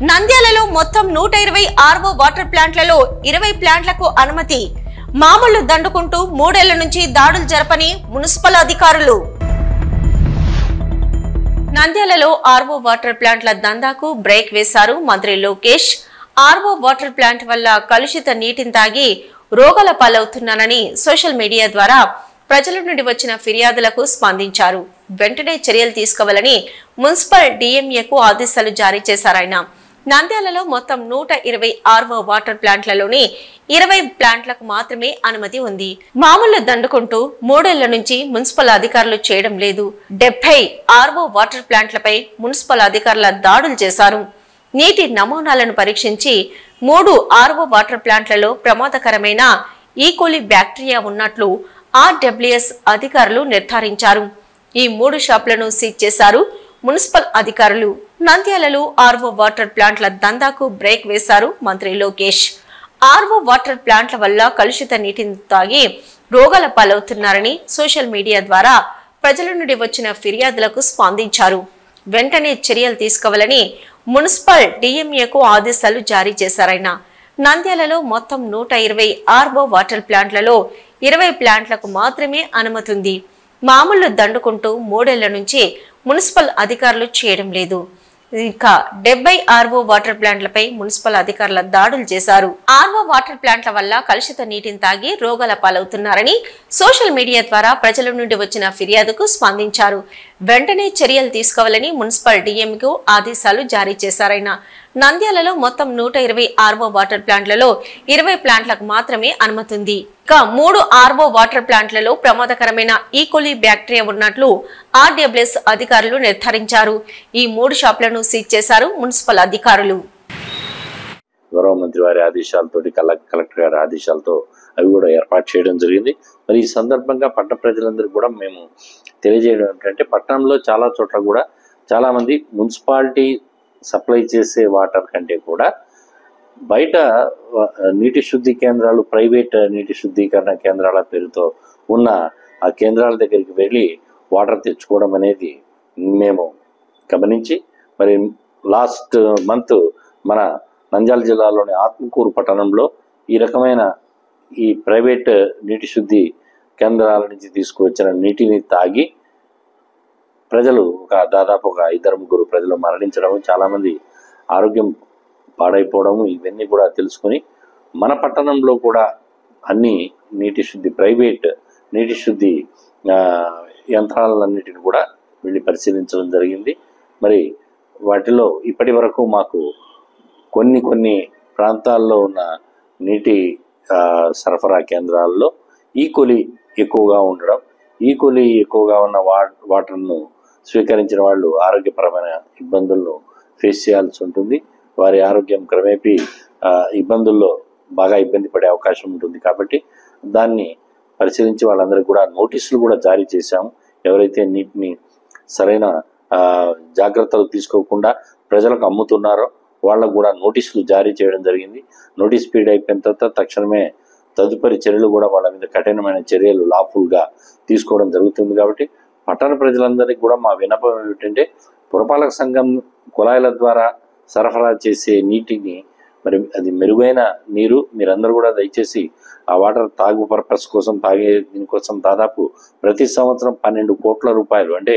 నంద్యాలలో మొత్తం 120 RO water ప్లాంట్లలో 20 ప్లాంట్లకు అనుమతి. మామూలు దండుకుంటూ 3 ఏళ్ల నుంచి దాడులు జరపని మున్సిపల్ అధికారులు. నంద్యాలలో ఆర్వో వాటర్ ప్లాంట్ల దందాకు బ్రేక్ వేశారు మంత్రి లోకేష్. ఆర్వో వాటర్ ప్లాంట్ వల్ల కలుషిత నీటిని తాగి రోగాల పాలవుతున్నానని సోషల్ మీడియా ద్వారా ప్రజల నుండి వచ్చిన ఫిర్యాదులకు స్పందించారు. వెంటనే చర్యలు తీసుకోవాలని మున్సిపల్ డిఎంఏకు ఆదేశాలు జారీ చేశారాయన. నంద్యాలలో మొత్తం 120 ఆర్వో వాటర్ ప్లాంట్లలోని 20 ప్లాంట్లకు మాత్రమే అనుమతి ఉంది. మామూలు దండుకుంటూ 3 ఏళ్ల నుంచి మున్సిపల్ అధికారులు చేయడం లేదు. 70 ఆర్వో వాటర్ ప్లాంట్లపై మున్సిపల్ అధికారుల దాడులు చేశారు. నీటి నమూనాలను పరీక్షించి 3 ఆర్వో వాటర్ ప్లాంట్లలో ప్రమాదకరమైన ఈకోలి బ్యాక్టీరియా ఉన్నట్లు ఆర్డబ్ల్యూఎస్ అధికారులు నిర్ధారించారు. ఈ 3 షాపులను సీజ్ చేశారు మున్సిపల్ అధికారులు. నంద్యాలలో ఆర్వో వాటర్ ప్లాంట్ల దందాకు బ్రేక్ వేశారు మంత్రి లోకేష్. ఆర్వో వాటర్ ప్లాంట్ల వల్ల కలుషిత నీటిని తాగి రోగాల పాలవుతున్నారని సోషల్ మీడియా ద్వారా ప్రజల నుండి వచ్చిన ఫిర్యాదులకు స్పందించారు. వెంటనే చర్యలు తీసుకోవాలని మున్సిపల్ డిఎంఏకు ఆదేశాలు జారీ చేశారాయన. నంద్యాలలో మొత్తం 120 ఆర్వో వాటర్ ప్లాంట్లలో 20 ప్లాంట్లకు మాత్రమే అనుమతి ఉంది. మామూలు దండుకుంటూ 3 ఏళ్ల నుంచి మున్సిపల్ అధికారులు చేయడం లేదు. ఇంకా 70 ఆర్వో వాటర్ ప్లాంట్లపై మున్సిపల్ అధికారుల దాడులు చేశారు. ఆర్వో వాటర్ ప్లాంట్ల వల్ల కలుషిత నీటిని తాగి రోగాల పాలవుతున్నారని సోషల్ మీడియా ద్వారా ప్రజల నుండి వచ్చిన ఫిర్యాదుకు స్పందించారు. వెంటనే చర్యలు తీసుకోవాలని మున్సిపల్ డిఎంకు ఆదేశాలు జారీ చేశారాయన. నంద్యాలలో మొత్తం 120 ఆర్వో వాటర్ ప్లాంట్లలో 20 ప్లాంట్లకు మాత్రమే అనుమతి ఉంది. ఇక 3 ఆర్వో వాటర్ ప్లాంట్లలో ప్రమాదకరమైన ఈకోలి బ్యాక్టీరియా ఉన్నట్లు ఆర్డబ్ల్యూఎస్ అధికారులు నిర్ధారించారు. ఈ 3 షాపులను సీజ్ చేశారు మున్సిపల్ అధికారులు. గౌరవ మంత్రి వారి ఆదేశాలతోటి కలెక్టర్ గారి ఆదేశాలతో అవి కూడా ఏర్పాటు చేయడం జరిగింది. మరి ఈ సందర్భంగా పట్టణ ప్రజలందరికీ కూడా మేము తెలియజేయడం ఏంటంటే, పట్టణంలో చాలా చోట్ల కూడా చాలా మంది మున్సిపాలిటీ సప్లై చేసే వాటర్ కంటే కూడా బయట నీటి శుద్ధి కేంద్రాలు, ప్రైవేట్ నీటి శుద్ధీకరణ కేంద్రాల పేరుతో ఉన్న ఆ కేంద్రాల దగ్గరికి వెళ్ళి వాటర్ తెచ్చుకోవడం అనేది మేము గమనించి, మరి లాస్ట్ మంత్ మన నంద్యాల జిల్లాలోని ఆత్మకూరు పట్టణంలో ఈ రకమైన ఈ ప్రైవేట్ నీటి శుద్ధి కేంద్రాల నుంచి తీసుకువచ్చిన నీటిని తాగి ప్రజలు దాదాపు 2-3 ప్రజలు మరణించడం, చాలామంది ఆరోగ్యం పాడైపోవడము, ఇవన్నీ కూడా తెలుసుకొని మన పట్టణంలో కూడా అన్ని నీటి శుద్ధి ప్రైవేట్ నీటి శుద్ధి యంత్రాలన్నిటిని కూడా వెళ్ళి పరిశీలించడం జరిగింది. మరి వాటిలో ఇప్పటి వరకు మాకు కొన్ని ప్రాంతాల్లో ఉన్న నీటి సరఫరా కేంద్రాల్లో ఈకోలి ఎక్కువగా ఉండడం, ఈకోలి ఎక్కువగా ఉన్న వాటర్ను స్వీకరించిన వాళ్ళు ఆరోగ్యపరమైన ఇబ్బందులను ఫేస్ చేయాల్సి ఉంటుంది. వారి ఆరోగ్యం క్రమేపీ ఇబ్బందుల్లో బాగా ఇబ్బంది పడే అవకాశం ఉంటుంది. కాబట్టి దాన్ని పరిశీలించి వాళ్ళందరికీ కూడా నోటీసులు కూడా జారీ చేశాము. ఎవరైతే నీటిని సరైన జాగ్రత్తలు తీసుకోకుండా ప్రజలకు అమ్ముతున్నారో వాళ్ళకు కూడా నోటీసులు జారీ చేయడం జరిగింది. నోటీస్ పీరియడ్ అయిపోయిన తర్వాత తక్షణమే తదుపరి చర్యలు కూడా వాళ్ళ మీద కఠినమైన చర్యలు లాఫుల్గా తీసుకోవడం జరుగుతుంది. కాబట్టి పట్టణ ప్రజలందరికీ కూడా మా విన్నపం ఏమిటంటే, పురపాలక సంఘం కుళాయిల ద్వారా సరఫరా చేసే నీటిని, మరి అది మెరుగైన నీరు, మీరందరూ కూడా దయచేసి ఆ వాటర్ తాగు పర్పస్ కోసం తాగే దీనికోసం దాదాపు ప్రతి సంవత్సరం 12 కోట్ల రూపాయలు, అంటే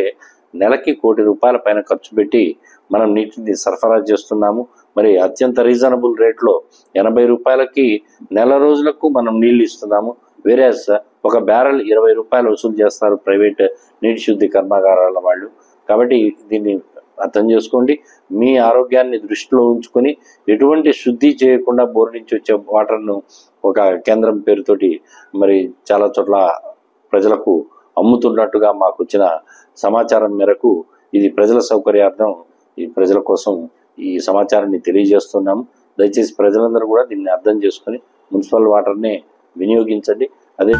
నెలకి 1 కోటి రూపాయల పైన ఖర్చు పెట్టి మనం నీటిని సరఫరా చేస్తున్నాము. మరి అత్యంత రీజనబుల్ రేట్లో 80 రూపాయలకి నెల రోజులకు మనం నీళ్లు ఇస్తున్నాము. వేరే ఒక బ్యారెల్ 20 రూపాయలు వసూలు చేస్తారు ప్రైవేట్ నీటి శుద్ధి కర్మాగారాల వాళ్ళు. కాబట్టి దీన్ని అర్థం చేసుకోండి. మీ ఆరోగ్యాన్ని దృష్టిలో ఉంచుకొని ఎటువంటి శుద్ధి చేయకుండా బోర్ నుంచి వచ్చే వాటర్ను ఒక కేంద్రం పేరుతోటి మరి చాలా చోట్ల ప్రజలకు అమ్ముతున్నట్టుగా మాకు వచ్చిన సమాచారం మేరకు ఇది ప్రజల సౌకర్యార్థం, ఈ ప్రజల కోసం ఈ సమాచారాన్ని తెలియజేస్తున్నాము. దయచేసి ప్రజలందరూ కూడా దీన్ని అర్థం చేసుకొని మున్సిపల్ వాటర్ని వినియోగించండి. అదే